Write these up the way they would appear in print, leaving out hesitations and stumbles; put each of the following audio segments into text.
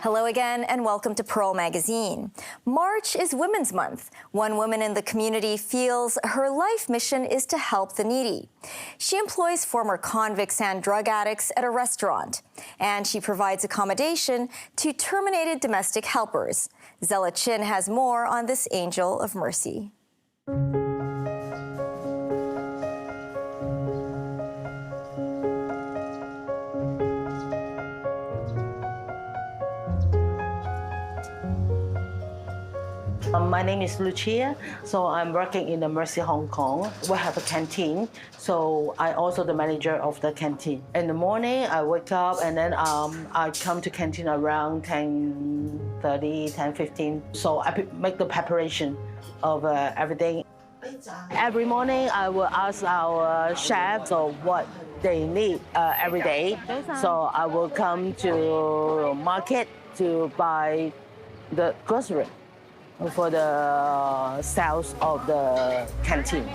Hello again and welcome to Pearl Magazine. March is Women's Month. One woman in the community feels her life mission is to help the needy. She employs former convicts and drug addicts at a restaurant, and she provides accommodation to terminated domestic helpers. Zella Chin has more on this angel of mercy. My name is Lucia, so I'm working in the Mercy Hong Kong. We have a canteen, so I also the manager of the canteen. In the morning, I wake up and then I come to canteen around 10:30, 10:15. So I make the preparation of everything. Every morning, I will ask our chefs what they need every day. So I will come to market to buy the grocery for the sales of the canteen.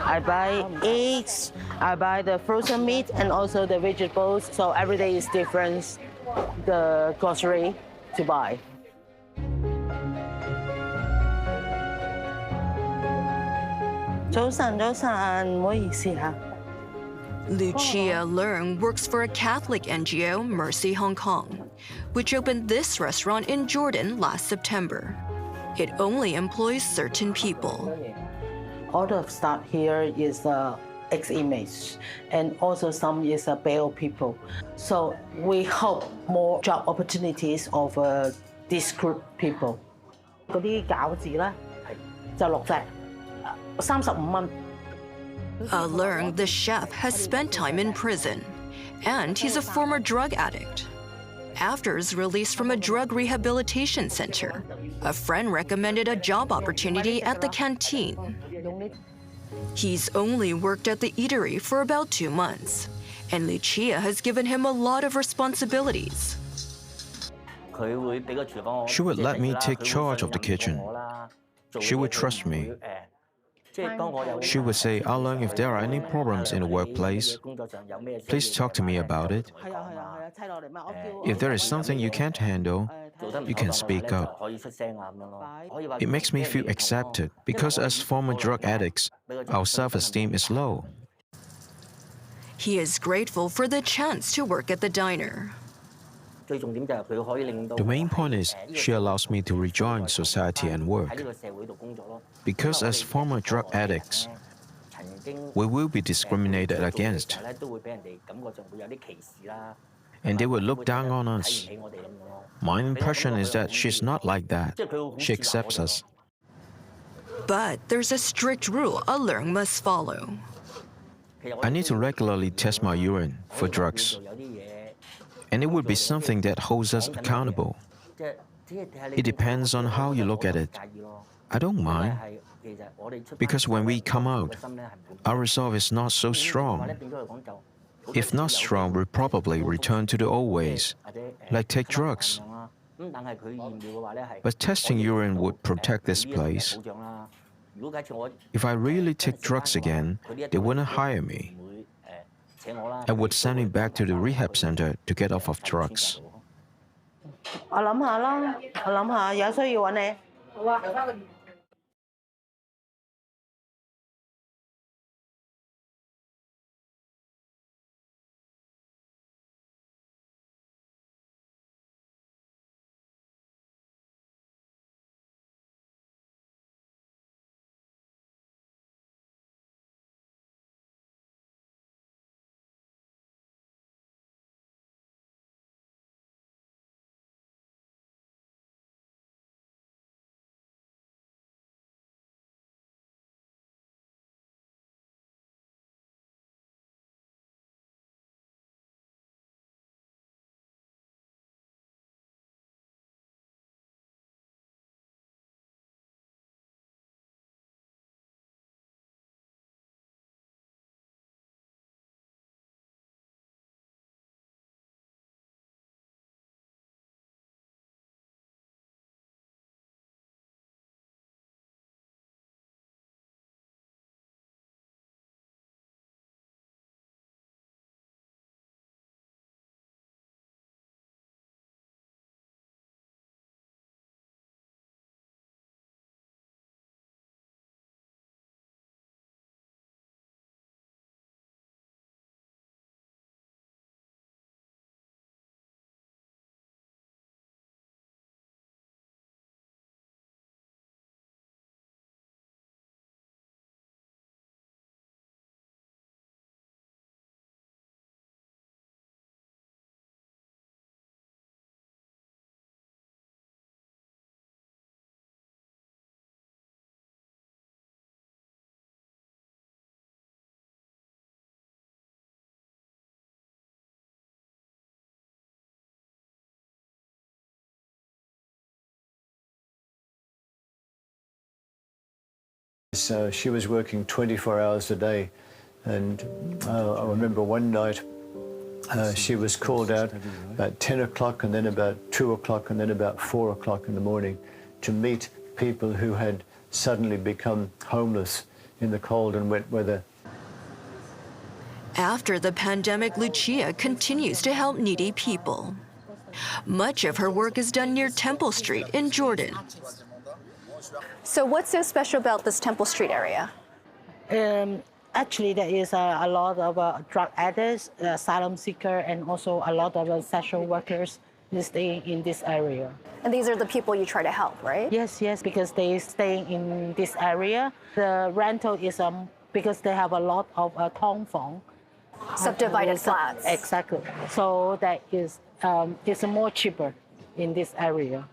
I buy eggs, I buy the frozen meat and also the vegetables. So every day is different, the grocery to buy. Lucia Leung works for a Catholic NGO, Mercy Hong Kong, which opened this restaurant in Jordan last September. It only employs certain people. All the staff here is ex-inmates, and also some is bail people. So we hope more job opportunities of this group people. 嗰啲餃子咧就6隻，35蚊。Leung, the chef, has spent time in prison, and he's a former drug addict. After his release from a drug rehabilitation center, a friend recommended a job opportunity at the canteen. He's only worked at the eatery for about 2 months, and Lucia has given him a lot of responsibilities. She would let me take charge of the kitchen. She would trust me. She would say, Leung, if there are any problems in the workplace, please talk to me about it. If there is something you can't handle, you can speak up. It makes me feel accepted because as former drug addicts, our self-esteem is low. He is grateful for the chance to work at the diner. The main point is she allows me to rejoin society and work. Because as former drug addicts, we will be discriminated against. And they will look down on us. My impression is that she's not like that. She accepts us. But there's a strict rule Leung must follow. I need to regularly test my urine for drugs. And it would be something that holds us accountable. It depends on how you look at it. I don't mind, because when we come out, our resolve is not so strong. If not strong, we'll probably return to the old ways, like take drugs. But testing urine would protect this place. If I really take drugs again, they wouldn't hire me. I would send me back to the rehab center to get off of drugs. 我諗下啦，我諗下，有需要揾你。好啊。So she was working 24 hours a day, and I remember one night she was called out about 10 o'clock and then about 2 o'clock and then about 4 o'clock in the morning to meet people who had suddenly become homeless in the cold and wet weather. After the pandemic, Lucia continues to help needy people. Much of her work is done near Temple Street in Jordan. So what's so special about this Temple Street area? Actually, there is a lot of drug addicts, asylum seekers, and also a lot of sexual workers staying in this area. And these are the people you try to help, right? Yes, because they stay in this area. The rental is because they have a lot of tongfang. Subdivided flats. Exactly. So that is it's more cheaper in this area.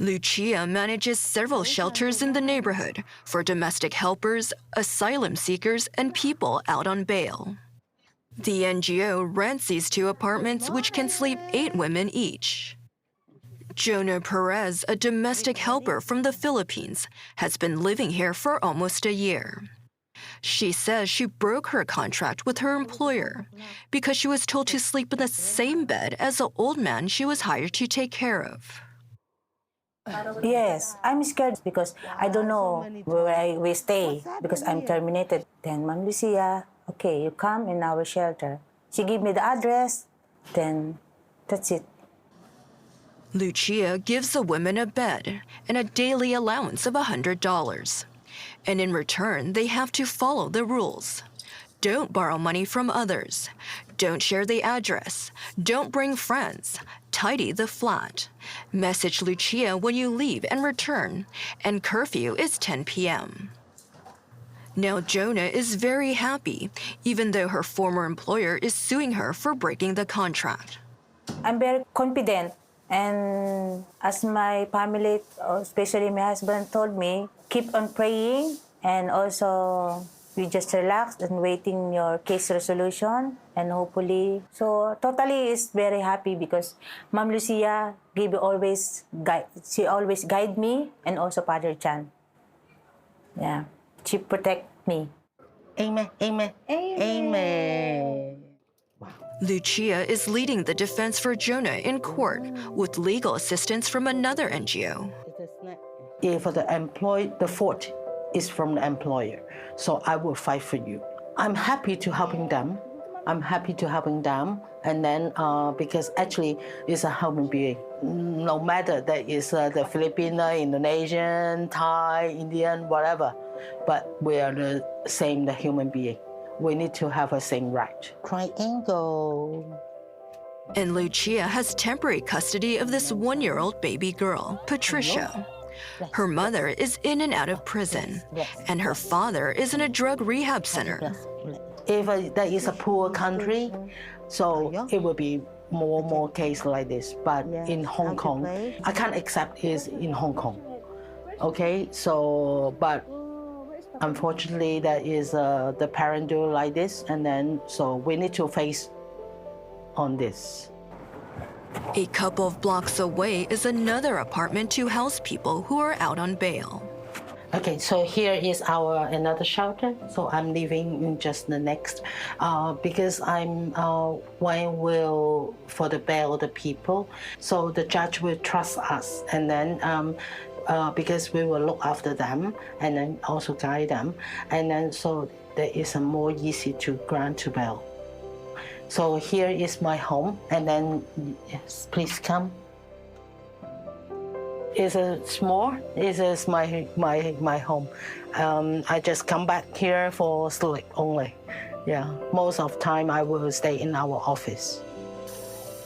Lucia manages several shelters in the neighborhood for domestic helpers, asylum seekers, and people out on bail. The NGO rents these 2 apartments, which can sleep 8 women each. Jonah Perez, a domestic helper from the Philippines, has been living here for almost a year. She says she broke her contract with her employer because she was told to sleep in the same bed as the old man she was hired to take care of. Yes, I'm scared because I don't know where I will stay because I'm terminated. Then Ma'am Lucia, okay, you come in our shelter. She gave me the address, then that's it. Lucia gives the women a bed and a daily allowance of $100. And in return, they have to follow the rules. Don't borrow money from others. Don't share the address. Don't bring friends. Tidy the flat. Message Lucia when you leave and return. And curfew is 10 p.m. Now Jonah is very happy, even though her former employer is suing her for breaking the contract. I'm very confident, and as my family, especially my husband, told me, keep on praying, and also you just relax and waiting your case resolution, and hopefully, so totally is very happy because Ma'am Lucia she always guide me, and also Father Chan. Yeah, she protect me. Amen, amen, amen. Lucia is leading the defense for Jonah in court with legal assistance from another NGO. If the fault is from the employer, so I will fight for you. I'm happy to helping them. And then because actually it's a human being. No matter that is the Filipino, Indonesian, Thai, Indian, whatever, but we are the same, the human being. We need to have the same right. Triangle. And Lucia has temporary custody of this 1-year-old baby girl, Patricia. Her mother is in and out of prison, and her father is in a drug rehab center. If that is a poor country, so it will be more cases like this. But in Hong Kong, I can't accept it in Hong Kong. Okay, so but unfortunately, that is the parent do like this, and then so we need to face on this. A couple of blocks away is another apartment to house people who are out on bail. Okay, so here is our another shelter. So I'm living in just the next, because I'm when will for the bail the people. So the judge will trust us, and then because we will look after them and then also guide them, and then so there is a more easy to grant to bail. So here is my home, and then yes, please come. It's my home. I just come back here for sleep only. Yeah, most of the time I will stay in our office.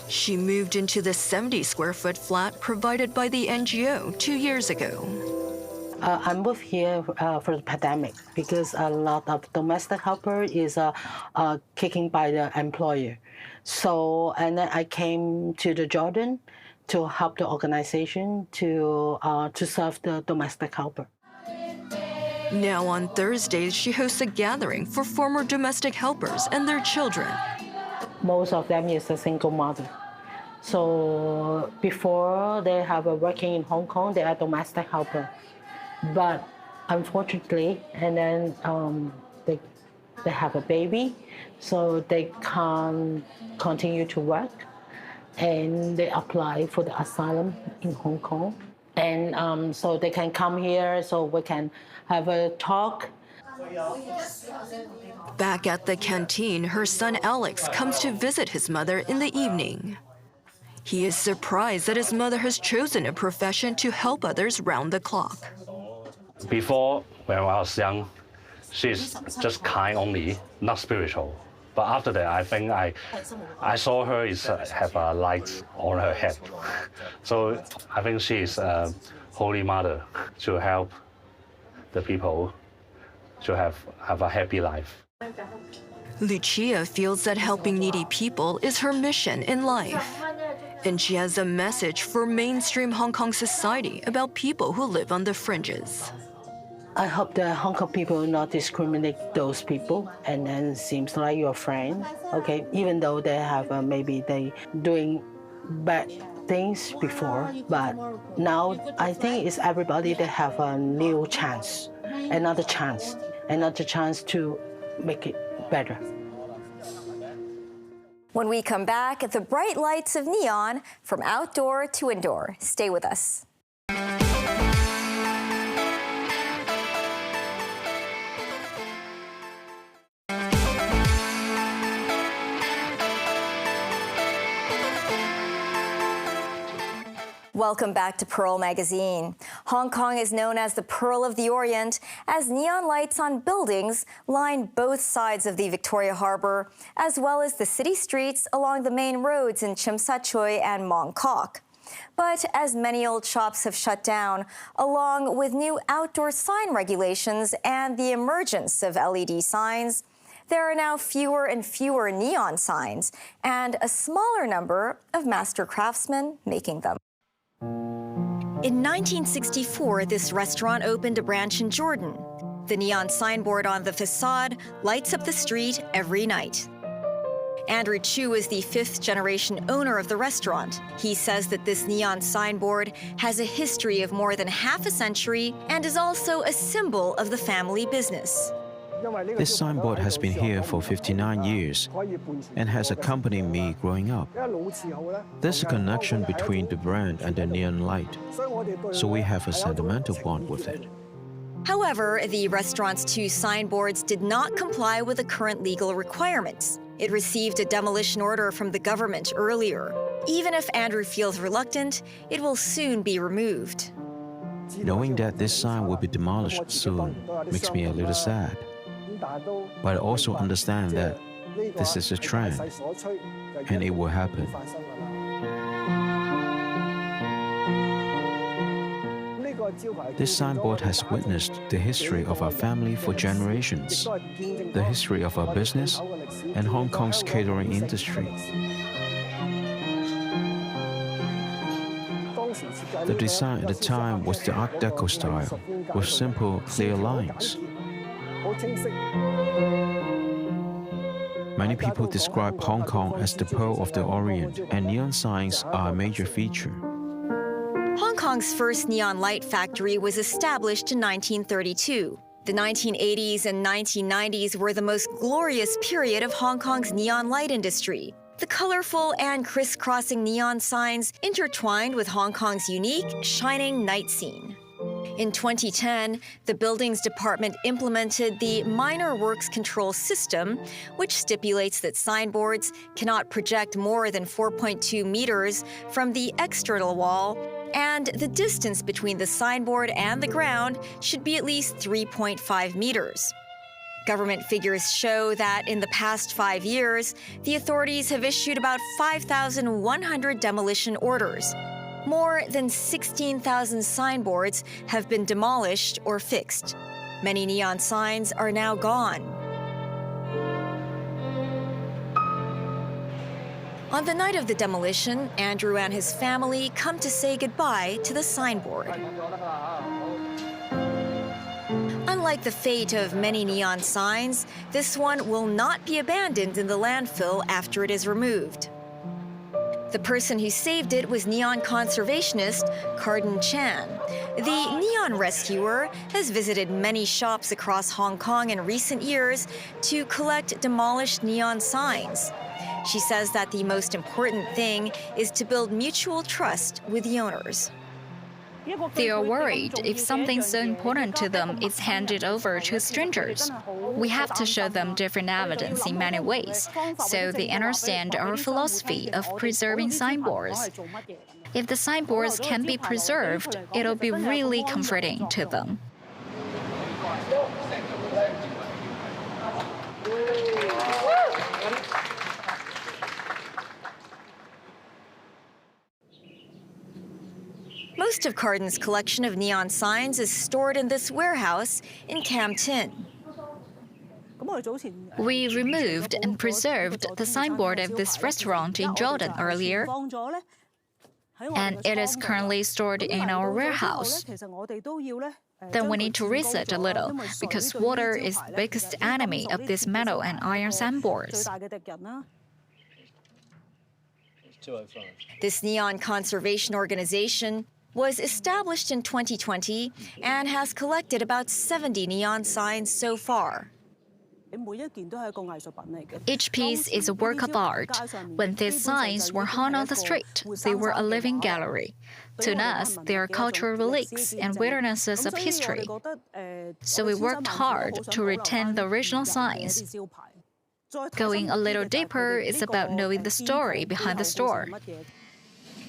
She moved into the 70-square-foot flat provided by the NGO 2 years ago. I moved here for the pandemic because a lot of domestic helper is kicking by the employer. So, and then I came to the Jordan to help the organization to serve the domestic helper. Now on Thursdays, she hosts a gathering for former domestic helpers and their children. Most of them is a single mother. So before they have a working in Hong Kong, they are domestic helper. But unfortunately, and then they have a baby, so they can't continue to work, and they apply for the asylum in Hong Kong, and so they can come here so we can have a talk. Back at the canteen, her son Alex comes to visit his mother in the evening. He is surprised that his mother has chosen a profession to help others round the clock. Before, when I was young, she's just kind only, not spiritual. But after that, I think I saw her have a light on her head. So I think she is a holy mother to help the people to have a happy life. Lucia feels that helping needy people is her mission in life. And she has a message for mainstream Hong Kong society about people who live on the fringes. I hope the Hong Kong people not discriminate those people, and then seems like your friend, okay, even though they have maybe they doing bad things before, but now I think it's everybody that have a new chance, another chance to make it better. When we come back, the bright lights of neon from outdoor to indoor. Stay with us. Welcome back to Pearl Magazine. Hong Kong is known as the Pearl of the Orient, as neon lights on buildings line both sides of the Victoria Harbour, as well as the city streets along the main roads in Tsim Sha Tsui and Mong Kok. But as many old shops have shut down, along with new outdoor sign regulations and the emergence of LED signs, there are now fewer and fewer neon signs and a smaller number of master craftsmen making them. In 1964, this restaurant opened a branch in Jordan. The neon signboard on the facade lights up the street every night. Andrew Chu is the fifth-generation owner of the restaurant. He says that this neon signboard has a history of more than half a century and is also a symbol of the family business. This signboard has been here for 59 years and has accompanied me growing up. There's a connection between the brand and the neon light, so we have a sentimental bond with it. However, the restaurant's two signboards did not comply with the current legal requirements. It received a demolition order from the government earlier. Even if Andrew feels reluctant, it will soon be removed. Knowing that this sign will be demolished soon makes me a little sad. But I also understand that this is a trend, and it will happen. This signboard has witnessed the history of our family for generations, the history of our business, and Hong Kong's catering industry. The design at the time was the Art Deco style, with simple, clear lines. Many people describe Hong Kong as the Pearl of the Orient, and neon signs are a major feature. Hong Kong's first neon light factory was established in 1932. The 1980s and 1990s were the most glorious period of Hong Kong's neon light industry. The colorful and crisscrossing neon signs intertwined with Hong Kong's unique, shining night scene. In 2010, the Buildings Department implemented the Minor Works Control System, which stipulates that signboards cannot project more than 4.2 meters from the external wall, and the distance between the signboard and the ground should be at least 3.5 meters. Government figures show that in the past 5 years, the authorities have issued about 5,100 demolition orders. More than 16,000 signboards have been demolished or fixed. Many neon signs are now gone. On the night of the demolition, Andrew and his family come to say goodbye to the signboard. Unlike the fate of many neon signs, this one will not be abandoned in the landfill after it is removed. The person who saved it was neon conservationist Cardin Chan. The neon rescuer has visited many shops across Hong Kong in recent years to collect demolished neon signs. She says that the most important thing is to build mutual trust with the owners. They are worried if something so important to them is handed over to strangers. We have to show them different evidence in many ways, so they understand our philosophy of preserving signboards. If the signboards can be preserved, it'll be really comforting to them. Most of Cardin's collection of neon signs is stored in this warehouse in Cam Tin. We removed and preserved the signboard of this restaurant in Jordan earlier, and it is currently stored in our warehouse. Then we need to reset a little, because water is the biggest enemy of these metal and iron signboards. This neon conservation organization was established in 2020 and has collected about 70 neon signs so far. Each piece is a work of art. When these signs were hung on the street, they were a living gallery. To us, they are cultural relics and witnesses of history. So we worked hard to retain the original signs. Going a little deeper is about knowing the story behind the store.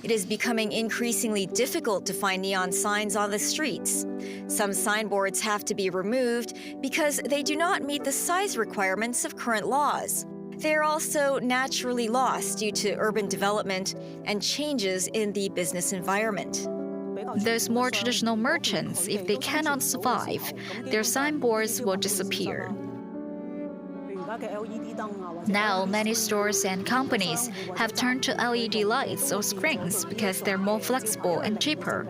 It is becoming increasingly difficult to find neon signs on the streets. Some signboards have to be removed because they do not meet the size requirements of current laws. They are also naturally lost due to urban development and changes in the business environment. Those more traditional merchants, if they cannot survive, their signboards will disappear. Now, many stores and companies have turned to LED lights or screens because they're more flexible and cheaper.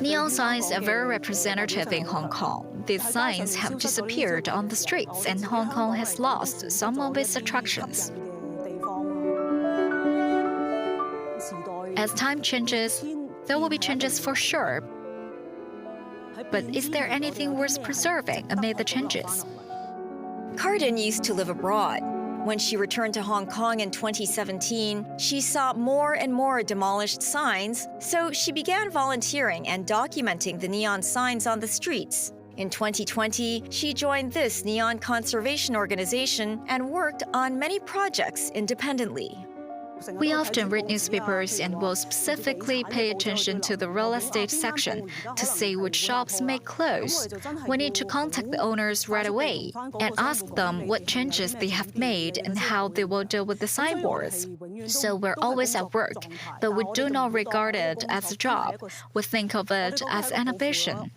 Neon signs are very representative in Hong Kong. These signs have disappeared on the streets, and Hong Kong has lost some of its attractions. As time changes, there will be changes for sure. But is there anything worth preserving amid the changes? Cardin used to live abroad. When she returned to Hong Kong in 2017, she saw more and more demolished signs, so she began volunteering and documenting the neon signs on the streets. In 2020, she joined this neon conservation organization and worked on many projects independently. We often read newspapers and will specifically pay attention to the real estate section to see which shops may close. We need to contact the owners right away and ask them what changes they have made and how they will deal with the signboards. So we're always at work, but we do not regard it as a job. We think of it as an ambition.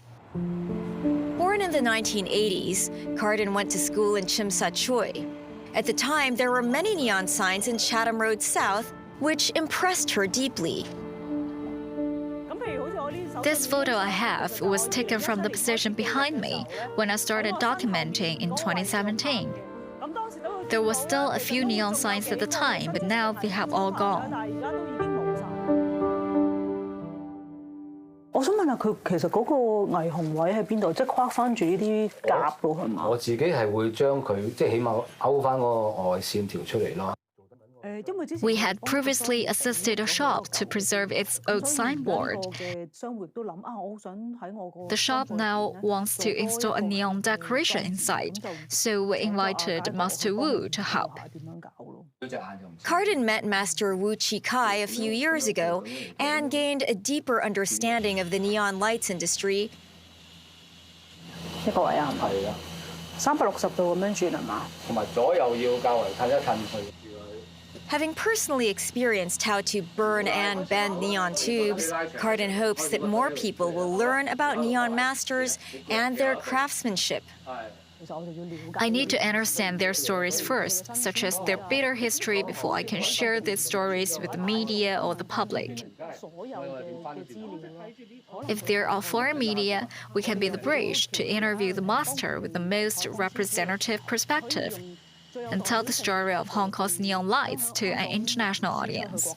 Born in the 1980s, Cardin went to school in Tsim Sha Tsui. At the time, there were many neon signs in Chatham Road South, which impressed her deeply. This photo I have was taken from the position behind me when I started documenting in 2017. There were still a few neon signs at the time, but now they have all gone. 我想問下佢其實嗰個霓虹位喺邊度？即係框翻住呢啲夾咯，係嘛？我自己係會將佢即係起碼勾翻個外線條出嚟咯。 We had previously assisted a shop to preserve its old signboard. The shop now wants to install a neon decoration inside, so we invited Master Wu to help. Cardin met Master Wu Chi-kai a few years ago and gained a deeper understanding of the neon lights industry. 呢個位啊，係啊，360度咁樣轉係嘛？同埋左右要較為褪一褪佢。 Having personally experienced how to burn and bend neon tubes, Cardin hopes that more people will learn about neon masters and their craftsmanship. I need to understand their stories first, such as their bitter history, before I can share these stories with the media or the public. If there are foreign media, we can be the bridge to interview the master with the most representative perspective. and tell the story of Hong Kong's neon lights to an international audience.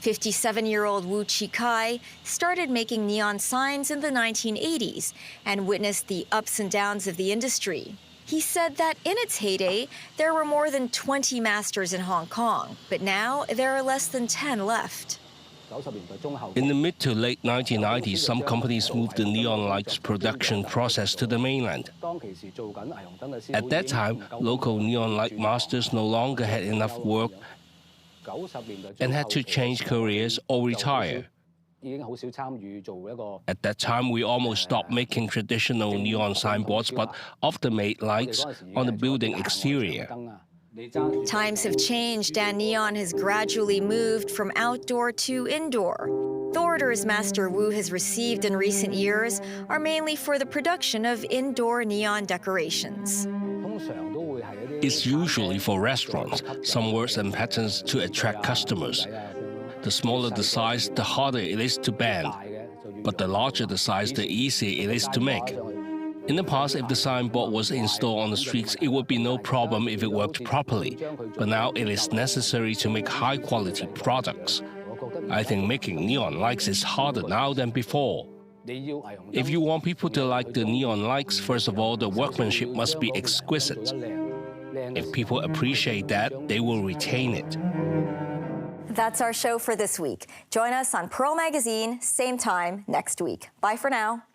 57-year-old Wu Chi-kai started making neon signs in the 1980s and witnessed the ups and downs of the industry. He said that in its heyday, there were more than 20 masters in Hong Kong, but now there are less than 10 left. In the mid to late 1990s, some companies moved the neon lights production process to the mainland. At that time, local neon light masters no longer had enough work and had to change careers or retire. At that time, we almost stopped making traditional neon signboards, but often made lights on the building exterior. Times have changed and neon has gradually moved from outdoor to indoor. The orders Master Wu has received in recent years are mainly for the production of indoor neon decorations. It's usually for restaurants, some words and patterns to attract customers. The smaller the size, the harder it is to bend. But the larger the size, the easier it is to make. In the past, if the signboard was installed on the streets, it would be no problem if it worked properly. But now it is necessary to make high-quality products. I think making neon lights is harder now than before. If you want people to like the neon lights, first of all, the workmanship must be exquisite. If people appreciate that, they will retain it. That's our show for this week. Join us on Pearl Magazine, same time next week. Bye for now.